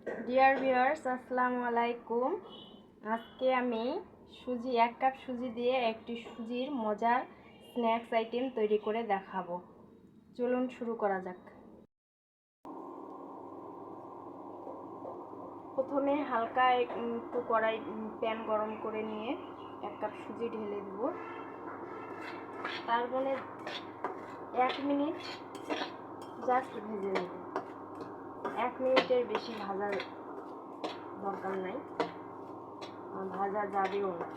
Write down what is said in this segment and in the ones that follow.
Dear viewers, আসসালামু আলাইকুম। আজকে আমি এক কাপ সুজি দিয়ে একটি সুজির মজার স্ন্যাক্স আইটেম তৈরি করে দেখাবো। চলুন শুরু করা যাক। প্রথমে হালকা একটু প্যান গরম করে নিয়ে 1 কাপ সুজি ঢেলে দেব। তারপরে 1 মিনিট জাস্ট ভেজে নেব। 1 মিনিটের বেশি ভাজার দরকার নাই, ভাজা যাবেও না,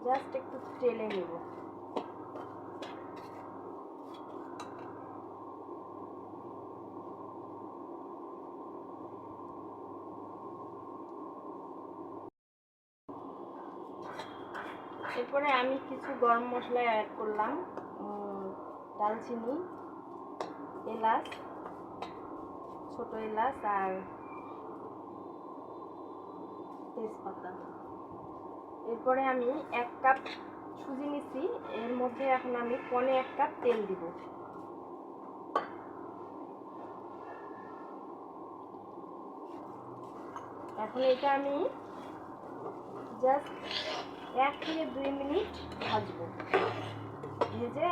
জাস্ট একটু তেলে নেব। এরপরে আমি কিছু গরম মশলা অ্যাড করলাম, দালচিনি, এলাচ, ছোট এলাচ আর তেজপাতা। এরপরে আমি 1 কাপ সুজি নিচ্ছি, এর মধ্যে এখন আমি 1 কাপ তেল দিব। এখন এটা আমি জাস্ট 1 থেকে 2 মিনিট ভাজবো। ভেজে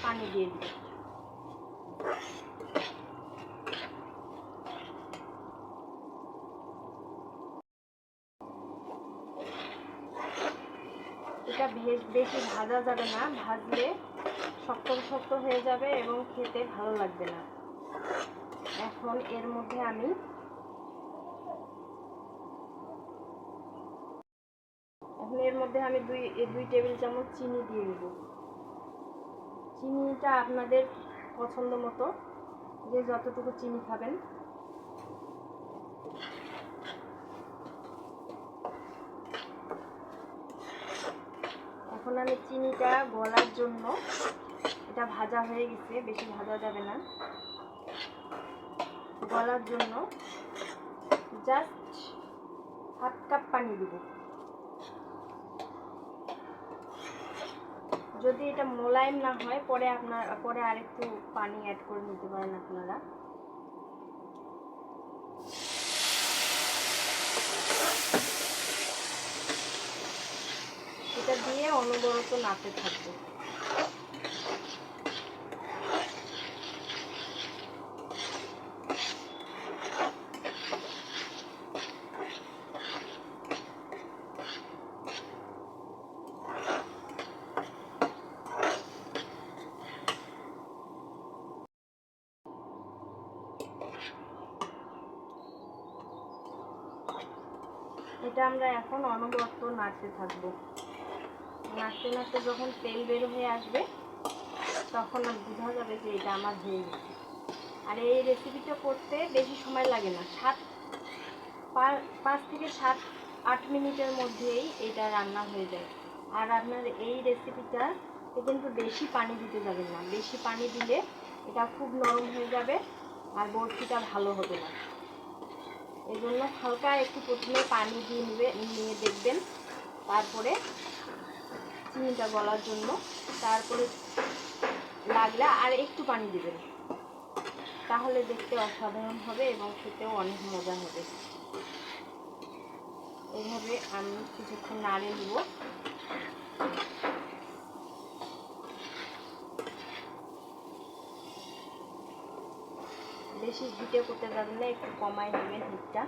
পানি দিয়ে দিব। এটা বেশি ভাজা যাবে না, ভাজলে শক্ত শক্ত হয়ে যাবে এবং খেতে ভালো লাগবে না। এখন এর মধ্যে আমি দুই টেবিল চামচ চিনি দিয়ে দেব। চিনিটা আপনাদের পছন্দ মতো, যে যতটুকু চিনি খাবেন। এখন আমি চিনিটা গলার জন্য, এটা ভাজা হয়ে গেছে, বেশি ভাজা যাবে না, গলার জন্য জাস্ট 1/2 কাপ পানি দিব। যদি এটা মোলায়েম না হয়, পরে আরেকটু পানি অ্যাড করে নিতে পারেন আপনারা। এটা দিয়ে অনবরত নাড়তে থাকবে। এটা আমরা এখন অনবরত নাড়তে থাকবো। নাড়তে নাড়তে যখন তেল বের হয়ে আসবে, তখন বোঝা যাবে যে এটা আমার হয়ে গেছে। আর এই রেসিপিটা করতে বেশি সময় লাগে না, 5 থেকে 7-8 মিনিটের মধ্যেই এটা রান্না হয়ে যায়। আর আপনার এই রেসিপিটা কিন্তু বেশি পানি দিতে যাবেন না, বেশি পানি দিলে এটা খুব নরম হয়ে যাবে আর বরফিটা ভালো হবে না। এই জন্য হালকা একটু প্রথমে পানি দিয়ে নিয়ে দেখবেন, তারপরে চিনিটা গলার জন্য, তারপরে লাগলে আর একটু পানি দেবেন। তাহলে দেখতে অসাধারণ হবে এবং খেতেও অনেক মজা হবে। এইভাবে আমি কিছুক্ষণ নাড়ে নেব। বেশি হিটে করতে যাবেন না, একটু কমাই নেবেন হিটটা।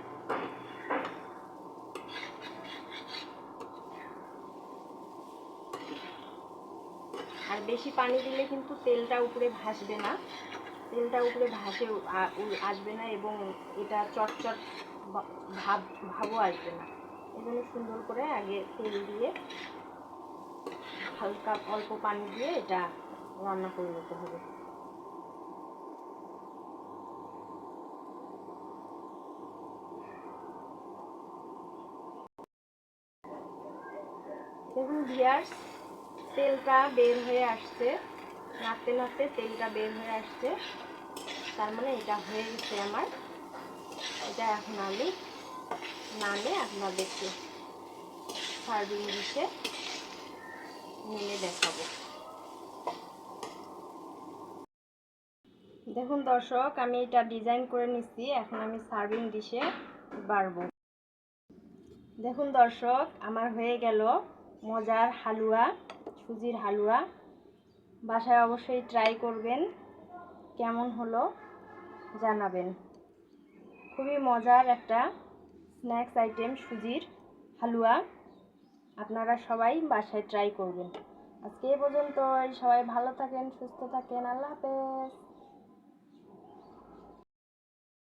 আর বেশি পানি দিলে কিন্তু তেলটা উপরে ভাসবে না, আসবে না এবং এটা চটচট ভাবও আসবে না। এই জন্য সুন্দর করে আগে তেল দিয়ে হালকা অল্প পানি দিয়ে এটা রান্না করে নিতে হবে। দেখুন ভিউয়ার্স, তেলটা বের হয়ে আসছে, নাড়তে নাড়তে তেলটা বের হয়ে আসছে, তার মানে এটা হয়ে গেছে আমার। এটা এখন আমি নামে আপনাদেরকে সার্ভিং ডিশে নিয়ে দেখাবো। দেখুন দর্শক, আমি এটা ডিজাইন করে নিচ্ছি, এখন আমি সার্ভিং ডিশে বাড়বো। দেখুন দর্শক, আমার হয়ে গেল মজার হালুয়া, সুজির হালুয়া। বাসায় অবশ্যই ট্রাই করবেন, কেমন হলো জানাবেন। খুবই মজার একটা স্ন্যাক্স আইটেম সুজির হালুয়া, আপনারা সবাই বাসায় ট্রাই করবেন। আজকে এ পর্যন্ত, সবাই ভালো থাকেন, সুস্থ থাকেন, আল্লাহ হাফেজ।